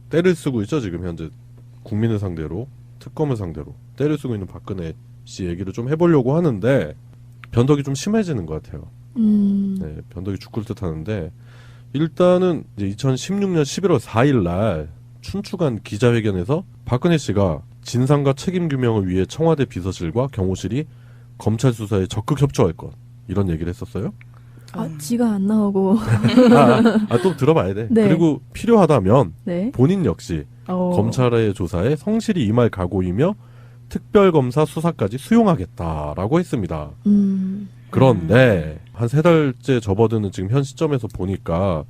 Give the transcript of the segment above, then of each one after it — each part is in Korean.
때를 쓰고 있죠. 지금 현재 국민을 상대로, 특검을 상대로 때를 쓰고 있는 박근혜 씨 얘기를 좀 해보려고 하는데 변덕이 좀 심해지는 것 같아요. 네, 변덕이 죽을 듯 하는데 일단은 이제 2016년 11월 4일 날 춘추관 기자회견에서 박근혜 씨가 진상과 책임 규명을 위해 청와대 비서실과 경호실이 검찰 수사에 적극 협조할 것 이런 얘기를 했었어요. 지가 안 나오고. 또 들어봐야 돼. 네. 그리고 필요하다면 네. 본인 역시 검찰의 조사에 성실히 임할 각오이며 특별검사 수사까지 수용하겠다라고 했습니다. 그런데 한 3달째 접어드는 지금 현 시점에서 보니까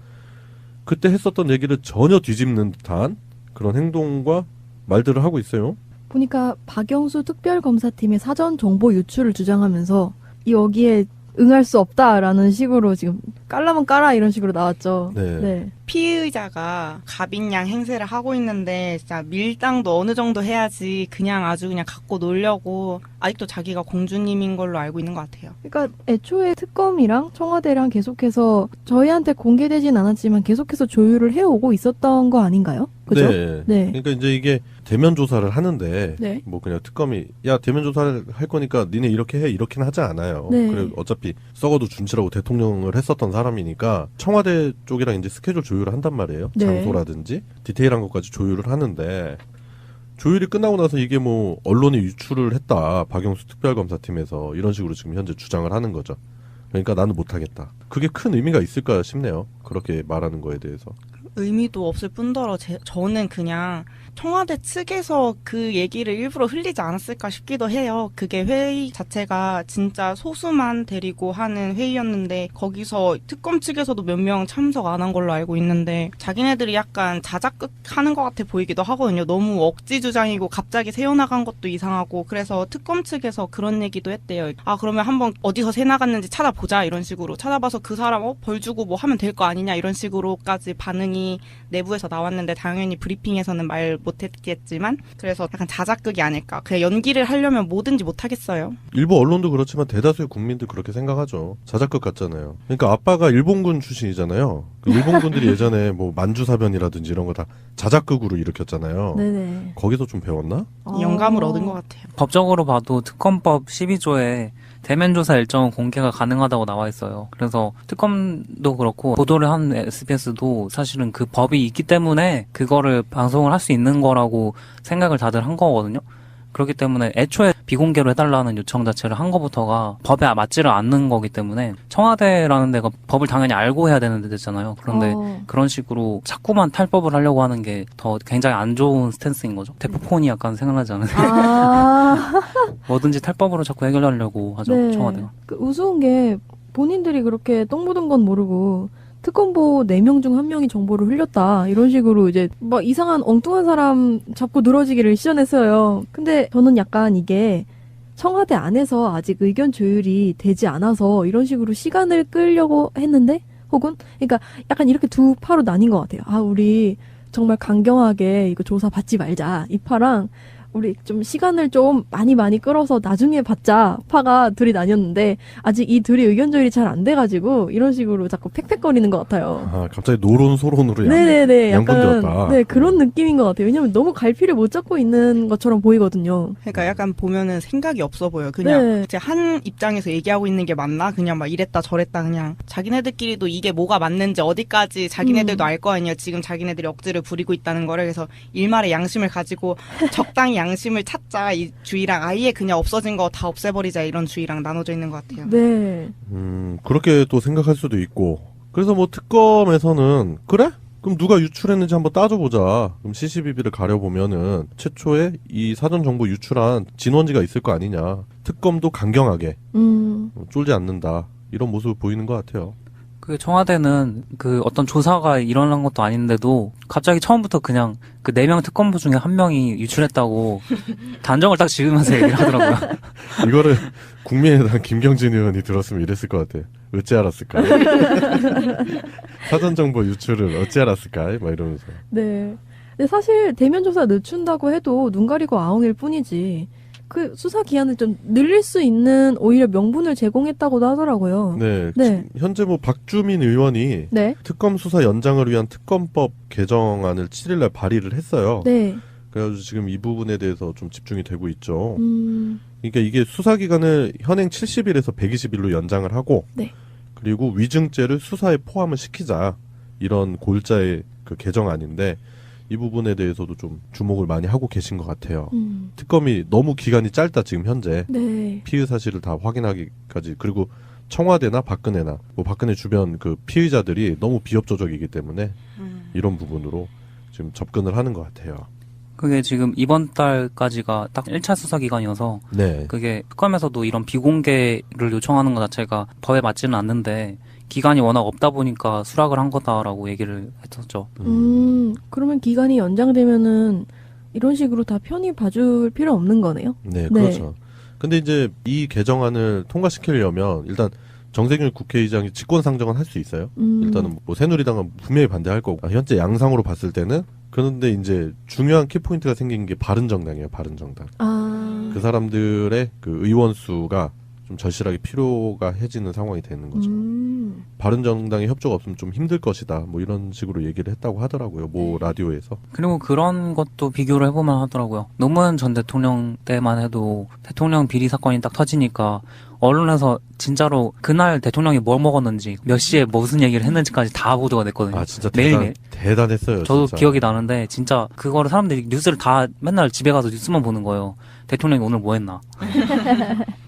그때 했었던 얘기를 전혀 뒤집는 듯한 그런 행동과 말들을 하고 있어요. 보니까 박영수 특별검사팀의 사전 정보 유출을 주장하면서 여기에 응할 수 없다라는 식으로 지금 깔라면 깔아 이런 식으로 나왔죠. 네. 피의자가 갑인양 행세를 하고 있는데 진짜 밀당도 어느 정도 해야지 그냥 아주 그냥 갖고 놀려고 아직도 자기가 공주님인 걸로 알고 있는 것 같아요. 그러니까 애초에 특검이랑 청와대랑 계속해서 저희한테 공개되진 않았지만 계속해서 조율을 해오고 있었던 거 아닌가요? 그죠? 네. 그러니까 이제 이게 대면 조사를 하는데 네. 뭐 그냥 특검이 야 대면 조사를 할 거니까 니네 이렇게 해 이렇게는 하지 않아요. 네. 그래 어차피 썩어도 준치라고 대통령을 했었던 사람이니까 청와대 쪽이랑 이제 스케줄 조율을 한단 말이에요. 네. 장소라든지 디테일한 것까지 조율을 하는데 조율이 끝나고 나서 이게 뭐 언론에 유출을 했다. 박영수 특별검사팀에서 이런 식으로 지금 현재 주장을 하는 거죠. 그러니까 나는 못하겠다. 그게 큰 의미가 있을까 싶네요. 그렇게 말하는 거에 대해서. 의미도 없을 뿐더러 저는 그냥 청와대 측에서 그 얘기를 일부러 흘리지 않았을까 싶기도 해요. 그게 회의 자체가 진짜 소수만 데리고 하는 회의였는데 거기서 특검 측에서도 몇 명 참석 안 한 걸로 알고 있는데 자기네들이 약간 자작극하는 것 같아 보이기도 하거든요. 너무 억지 주장이고 갑자기 새어나간 것도 이상하고 그래서 특검 측에서 그런 얘기도 했대요. 그러면 한번 어디서 새 나갔는지 찾아보자 이런 식으로 찾아봐서 그 사람 벌 주고 뭐 하면 될 거 아니냐 이런 식으로까지 반응이 내부에서 나왔는데 당연히 브리핑에서는 말 못했겠지만 그래서 약간 자작극이 아닐까. 그냥 연기를 하려면 뭐든지 못하겠어요. 일부 언론도 그렇지만 대다수의 국민들 그렇게 생각하죠. 자작극 같잖아요. 그러니까 아빠가 일본군 출신이잖아요. 그 일본군들이 예전에 뭐 만주사변이라든지 이런 거 다 자작극으로 일으켰잖아요. 네네. 거기서 좀 배웠나? 영감을 얻은 것 같아요. 법적으로 봐도 특검법 12조에 대면 조사 일정은 공개가 가능하다고 나와 있어요. 그래서 특검도 그렇고 보도를 한 SBS도 사실은 그 법이 있기 때문에 그거를 방송을 할 수 있는 거라고 생각을 다들 한 거거든요. 그렇기 때문에 애초에 비공개로 해달라는 요청 자체를 한 거부터가 법에 맞지를 않는 거기 때문에 청와대라는 데가 법을 당연히 알고 해야 되는 데잖아요. 그런데 그런 식으로 자꾸만 탈법을 하려고 하는 게 더 굉장히 안 좋은 스탠스인 거죠. 대포폰이 약간 생각나지 않으세요? 뭐든지 탈법으로 자꾸 해결하려고 하죠. 네. 청와대가. 우스운 게 본인들이 그렇게 똥 묻은 건 모르고 특검보 4명 중 1명이 정보를 흘렸다 이런 식으로 이제 막 이상한 엉뚱한 사람 잡고 늘어지기를 시전했어요. 근데 저는 약간 이게 청와대 안에서 아직 의견 조율이 되지 않아서 이런 식으로 시간을 끌려고 했는데 혹은 그러니까 약간 이렇게 두 파로 나뉜 것 같아요. 우리 정말 강경하게 이거 조사 받지 말자 이 파랑 우리 좀 시간을 좀 많이 끌어서 나중에 받자 파가 둘이 나뉘었는데 아직 이 둘이 의견 조율이 잘 안 돼가지고 이런 식으로 자꾸 팩팩거리는 것 같아요. 갑자기 노론소론으로 네네네 약간 양분되었다. 그런 느낌인 것 같아요. 왜냐면 너무 갈피를 못 잡고 있는 것처럼 보이거든요. 그러니까 약간 보면은 생각이 없어 보여. 그냥 이제 한 입장에서 얘기하고 있는 게 맞나? 그냥 막 이랬다 저랬다 그냥 자기네들끼리도 이게 뭐가 맞는지 어디까지 자기네들도 알 거 아니에요. 지금 자기네들이 억지를 부리고 있다는 거를. 그래서 일말의 양심을 가지고 적당히 양심을 찾자 이 주의랑 아예 그냥 없어진 거 다 없애버리자 이런 주의랑 나눠져 있는 것 같아요. 네. 그렇게 또 생각할 수도 있고 그래서 뭐 특검에서는 그래? 그럼 누가 유출했는지 한번 따져보자. 그럼 CCTV를 가려보면은 최초에 이 사전 정보 유출한 진원지가 있을 거 아니냐. 특검도 강경하게 쫄지 않는다. 이런 모습을 보이는 것 같아요. 그 청와대는 그 어떤 조사가 일어난 것도 아닌데도 갑자기 처음부터 그냥 그 4명 특검부 중에 1명이 유출했다고 단정을 딱 지으면서 얘기를 하더라고요. 이거를 국민의당 김경진 의원이 들었으면 이랬을 것 같아. 어찌 알았을까? 사전정보 유출을 어찌 알았을까? 막 이러면서. 네. 근데 사실 대면 조사 늦춘다고 해도 눈 가리고 아웅일 뿐이지. 그 수사 기한을 좀 늘릴 수 있는 오히려 명분을 제공했다고도 하더라고요. 네. 네. 현재 뭐 박주민 의원이 네. 특검 수사 연장을 위한 특검법 개정안을 7일날 발의를 했어요. 네. 그래가지고 지금 이 부분에 대해서 좀 집중이 되고 있죠. 음. 그러니까 이게 수사 기간을 현행 70일에서 120일로 연장을 하고, 네. 그리고 위증죄를 수사에 포함을 시키자, 이런 골자의 그 개정안인데, 이 부분에 대해서도 좀 주목을 많이 하고 계신 것 같아요. 특검이 너무 기간이 짧다, 지금 현재. 네. 피의 사실을 다 확인하기까지. 그리고 청와대나 박근혜나 뭐 박근혜 주변 그 피의자들이 너무 비협조적이기 때문에 이런 부분으로 지금 접근을 하는 것 같아요. 그게 지금 이번 달까지가 딱 1차 수사 기간이어서 네. 그게 특검에서도 이런 비공개를 요청하는 것 자체가 법에 맞지는 않는데 기간이 워낙 없다 보니까 수락을 한 거다라고 얘기를 했었죠. 그러면 기간이 연장되면은 이런 식으로 다 편히 봐줄 필요 없는 거네요? 네, 그렇죠. 근데 이제 이 개정안을 통과시키려면 일단 정세균 국회의장이 직권상정은 할 수 있어요. 일단은 뭐 새누리당은 분명히 반대할 거고, 현재 양상으로 봤을 때는. 그런데 이제 중요한 키포인트가 생긴 게 바른정당이에요. 바른정당. 아. 그 사람들의 그 의원 수가 좀 절실하게 필요가 해지는 상황이 되는 거죠. 바른정당의 협조가 없으면 좀 힘들 것이다. 뭐 이런 식으로 얘기를 했다고 하더라고요. 뭐 라디오에서. 그리고 그런 것도 비교를 해보면 하더라고요. 노무현 전 대통령 때만 해도 대통령 비리 사건이 딱 터지니까 언론에서 진짜로 그날 대통령이 뭘 먹었는지 몇 시에 무슨 얘기를 했는지까지 다 보도가 됐거든요. 아 진짜 매일매일. 대단했어요. 저도 진짜. 기억이 나는데 진짜 그거를 사람들이 뉴스를 다 맨날 집에 가서 뉴스만 보는 거예요. 대통령이 오늘 뭐 했나.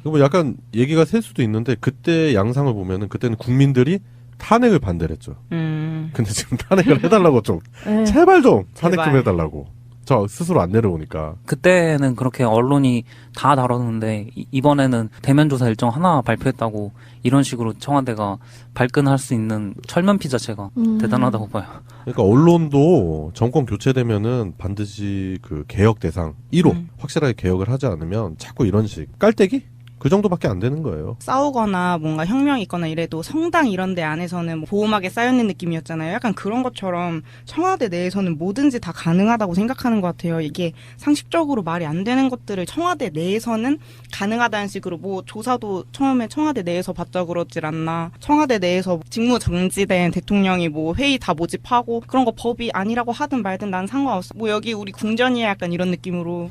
뭐 약간 얘기가 셀 수도 있는데 그때 양상을 보면은 그때는 국민들이 탄핵을 반대를 했죠. 근데 지금 탄핵을 해달라고 좀 네. 제발 좀 탄핵 좀 제발. 해달라고. 저 스스로 안 내려오니까. 그때는 그렇게 언론이 다 다뤘는데 이번에는 대면 조사 일정 하나 발표했다고 이런 식으로 청와대가 발끈할 수 있는 철면피 자체가 대단하다고 봐요. 그러니까 언론도 정권 교체되면은 반드시 그 개혁 대상 1호 확실하게 개혁을 하지 않으면 자꾸 이런 식 깔때기? 그 정도밖에 안 되는 거예요. 싸우거나 뭔가 혁명이 있거나 이래도 성당 이런 데 안에서는 뭐 보호막에 쌓여있는 느낌이었잖아요. 약간 그런 것처럼 청와대 내에서는 뭐든지 다 가능하다고 생각하는 것 같아요. 이게 상식적으로 말이 안 되는 것들을 청와대 내에서는 가능하다는 식으로 뭐 조사도 처음에 청와대 내에서 받자 그러질 않나. 청와대 내에서 직무 정지된 대통령이 뭐 회의 다 모집하고 그런 거 법이 아니라고 하든 말든 난 상관없어. 뭐 여기 우리 궁전이야 약간 이런 느낌으로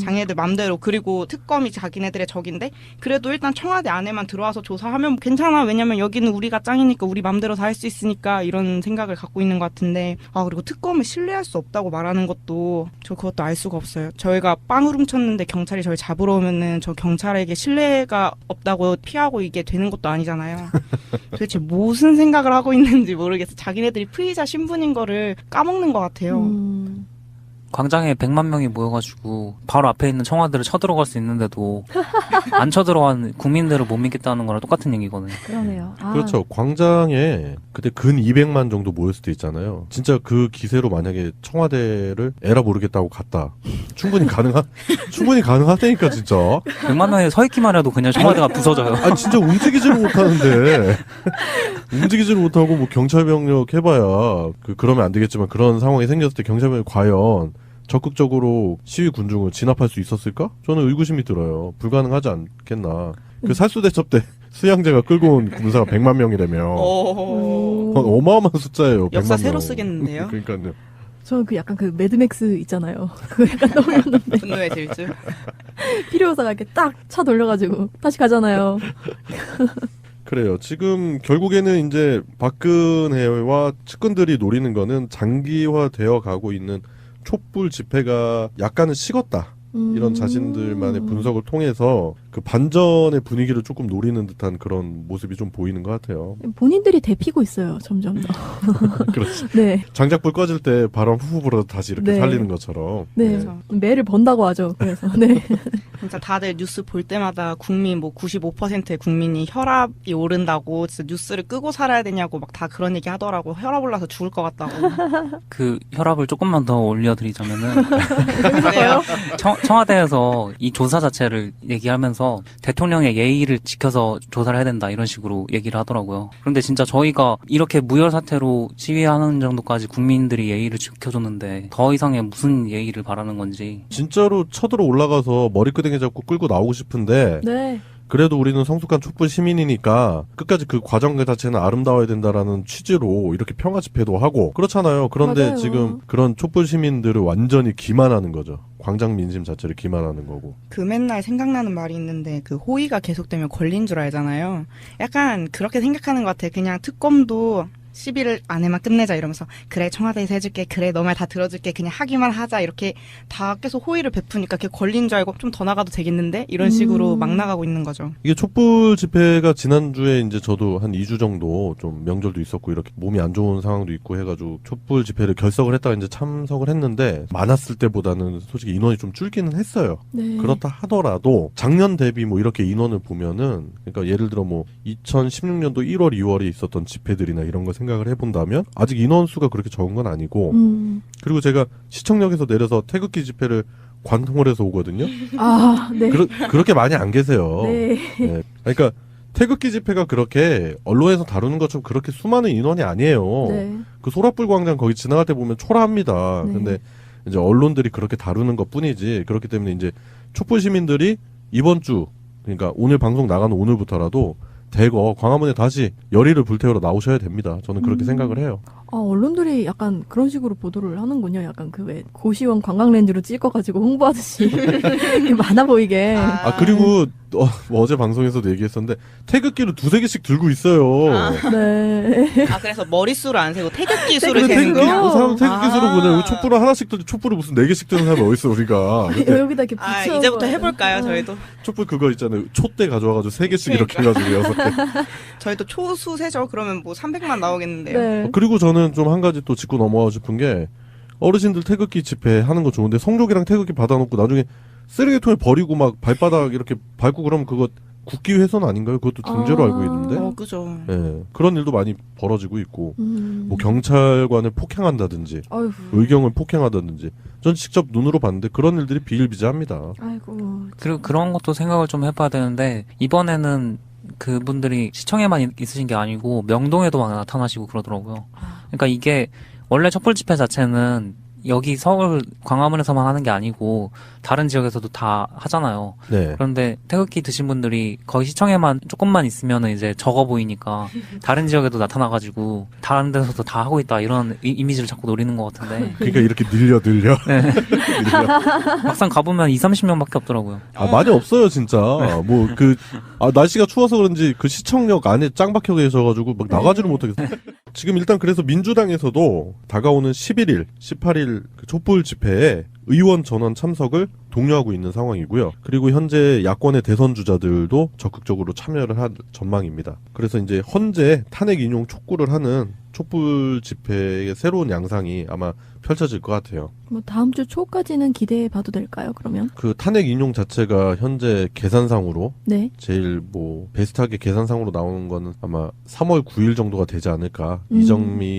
장애들 맘대로. 그리고 특검이 자기네들의 적인데 그래도 일단 청와대 안에만 들어와서 조사하면 괜찮아. 왜냐면 여기는 우리가 짱이니까 우리 맘대로 다 할 수 있으니까 이런 생각을 갖고 있는 것 같은데 그리고 특검을 신뢰할 수 없다고 말하는 것도 저 그것도 알 수가 없어요. 저희가 빵을 훔쳤는데 경찰이 저를 잡으러 오면은 저 경찰에게 신뢰가 없다고 피하고 이게 되는 것도 아니잖아요. 도대체 무슨 생각을 하고 있는지 모르겠어. 자기네들이 피의자 신분인 거를 까먹는 것 같아요. 광장에 100만 명이 모여가지고 바로 앞에 있는 청와대를 쳐들어갈 수 있는데도 안 쳐들어간 국민들을 못 믿겠다는 거랑 똑같은 얘기거든요. 그러네요. 그렇죠. 광장에 그때 근 200만 정도 모일 수도 있잖아요. 진짜 그 기세로 만약에 청와대를 에라 모르겠다고 갔다. 충분히 가능하다니까 진짜. 100만 명이 서 있기만 해도 그냥 청와대가 부서져요. 아니 진짜 움직이지를 못하는데 움직이지를 못하고 뭐 경찰병력 해봐야 그러면 안 되겠지만 그런 상황이 생겼을 때 경찰병이 과연 적극적으로 시위 군중을 진압할 수 있었을까? 저는 의구심이 들어요. 불가능하지 않겠나. 그 살수대첩 때 수양제가 끌고 온 군사가 100만 명이라며. 어마어마한 숫자예요. 역사 100만 새로 명. 쓰겠는데요? 그러니까요. 저는 그 약간 그 매드맥스 있잖아요. 그거 약간 떠올렸는데 분노의 질주. 필요사가 이렇게 딱 차 돌려가지고 다시 가잖아요. 그래요. 지금 결국에는 이제 박근혜와 측근들이 노리는 거는 장기화되어 가고 있는 촛불 집회가 약간은 식었다. 이런 자신들만의 분석을 통해서 그 반전의 분위기를 조금 노리는 듯한 그런 모습이 좀 보이는 것 같아요. 본인들이 데피고 있어요. 점점 더. 그렇지. 네. 장작불 꺼질 때 바람 후후 불어서 다시 이렇게 네. 살리는 것처럼. 네. 그래서. 매를 번다고 하죠. 그래서 네. 진짜 다들 뉴스 볼 때마다 국민 뭐 95%의 국민이 혈압이 오른다고 진짜 뉴스를 끄고 살아야 되냐고 막 다 그런 얘기 하더라고. 혈압 올라서 죽을 것 같다고. 그 혈압을 조금만 더 올려드리자면은 그래요? 청와대에서 이 조사 자체를 얘기하면서 측에서 대통령의 예의를 지켜서 조사를 해야 된다 이런 식으로 얘기를 하더라고요. 그런데 진짜 저희가 이렇게 무혈 사태로 시위하는 정도까지 국민들이 예의를 지켜줬는데 더 이상의 무슨 예의를 바라는 건지. 진짜로 쳐들어 올라가서 머리끄댕이 잡고 끌고 나오고 싶은데 네. 그래도 우리는 성숙한 촛불 시민이니까 끝까지 그 과정 자체는 아름다워야 된다라는 취지로 이렇게 평화 집회도 하고 그렇잖아요. 그런데 맞아요. 지금 그런 촛불 시민들을 완전히 기만하는 거죠. 광장 민심 자체를 기만하는 거고. 그 맨날 생각나는 말이 있는데 그 호의가 계속되면 권리인 줄 알잖아요. 약간 그렇게 생각하는 것 같아요. 그냥 특검도 10일 안에만 끝내자 이러면서 그래 청와대에서 해줄게 그래 너 말 다 들어줄게 그냥 하기만 하자 이렇게 다 계속 호의를 베푸니까 그게 권리인 줄 알고 좀 더 나가도 되겠는데 이런 식으로 막 나가고 있는 거죠. 이게 촛불 집회가 지난주에 이제 저도 한 2주 정도 좀 명절도 있었고 이렇게 몸이 안 좋은 상황도 있고 해가지고 촛불 집회를 결석을 했다가 이제 참석을 했는데 많았을 때보다는 솔직히 인원이 좀 줄기는 했어요. 네. 그렇다 하더라도 작년 대비 뭐 이렇게 인원을 보면은 그러니까 예를 들어 뭐 2016년도 1월, 2월에 있었던 집회들이나 이런 거 생각을 해본다면 아직 인원수가 그렇게 적은 건 아니고 그리고 제가 시청역에서 내려서 태극기 집회를 관통을해서 오거든요. 아, 네. 그렇게 많이 안 계세요. 네. 네. 그러니까 태극기 집회가 그렇게 언론에서 다루는 것처럼 그렇게 수많은 인원이 아니에요. 네. 그 소라불 광장 거기 지나갈 때 보면 초라합니다. 네. 근데 이제 언론들이 그렇게 다루는 것 뿐이지 그렇기 때문에 이제 촛불 시민들이 이번 주 그러니까 오늘 방송 나가는 오늘부터라도 대거 광화문에 다시 열의를 불태우러 나오셔야 됩니다. 저는 그렇게 생각을 해요. 아, 언론들이 약간 그런 식으로 보도를 하는군요. 약간 그 왜 고시원 관광렌즈로 찍어가지고 홍보하듯이 이렇게 많아 보이게. 그리고 어제 방송에서도 얘기했었는데 태극기를 2-3개씩 들고 있어요. 네. 그래서 머릿수를 안 세고 태극기 수를 근데 세는 태극기, 거예요? 사람 태극기 수로 아. 그냥 촛불을 하나씩 들고 촛불을 무슨 4개씩 드는 사람이 어딨어 우리가. 근데 여기다 이렇게 붙여. 이제부터 해볼까요 저희도? 촛불 그거 있잖아요. 촛대 가져와가지고 3개씩 이렇게 해가지고 6개. 저희도 초수 세죠? 그러면 뭐 300만 나오겠는데요. 네. 그리고 저는 좀 한 가지 또 짚고 넘어가고 싶은 게 어르신들 태극기 집회 하는 거 좋은데 성족이랑 태극기 받아놓고 나중에 쓰레기통에 버리고 막 발바닥 이렇게 밟고 그러면 그거 국기 훼손 아닌가요? 그것도 중죄로 알고 있는데. 그죠. 예, 그런 일도 많이 벌어지고 있고 뭐 경찰관을 폭행한다든지 아이고. 의경을 폭행하다든지 전 직접 눈으로 봤는데 그런 일들이 비일비재합니다. 아이고. 그리고 그런 것도 생각을 좀 해봐야 되는데 이번에는 그분들이 시청에만 있으신 게 아니고 명동에도 막 나타나시고 그러더라고요. 그러니까 이게 원래 촛불 집회 자체는 여기 서울 광화문에서만 하는 게 아니고 다른 지역에서도 다 하잖아요. 네. 그런데 태극기 드신 분들이 거기 시청에만 조금만 있으면은 이제 적어 보이니까 다른 지역에도 나타나가지고 다른 데서도 다 하고 있다 이런 이미지를 자꾸 노리는 것 같은데 그러니까 이렇게 늘려. 늘려. 막상 가보면 20-30명밖에 없더라고요. 많이 없어요 진짜. 뭐 날씨가 추워서 그런지 그 시청역 안에 짱 박혀 계셔가지고 막 나가지를 못하겠어요. 지금 일단 그래서 민주당에서도 다가오는 11일, 18일 그 촛불 집회에 의원 전원 참석을 독려하고 있는 상황이고요. 그리고 현재 야권의 대선 주자들도 적극적으로 참여를 할 전망입니다. 그래서 이제 헌재 탄핵 인용 촉구를 하는 촛불 집회의 새로운 양상이 아마 펼쳐질 것 같아요. 뭐 다음 주 초까지는 기대해 봐도 될까요? 그러면? 그 탄핵 인용 자체가 현재 계산상으로 네. 제일 뭐 베스트하게 계산상으로 나오는 거는 아마 3월 9일 정도가 되지 않을까. 이정미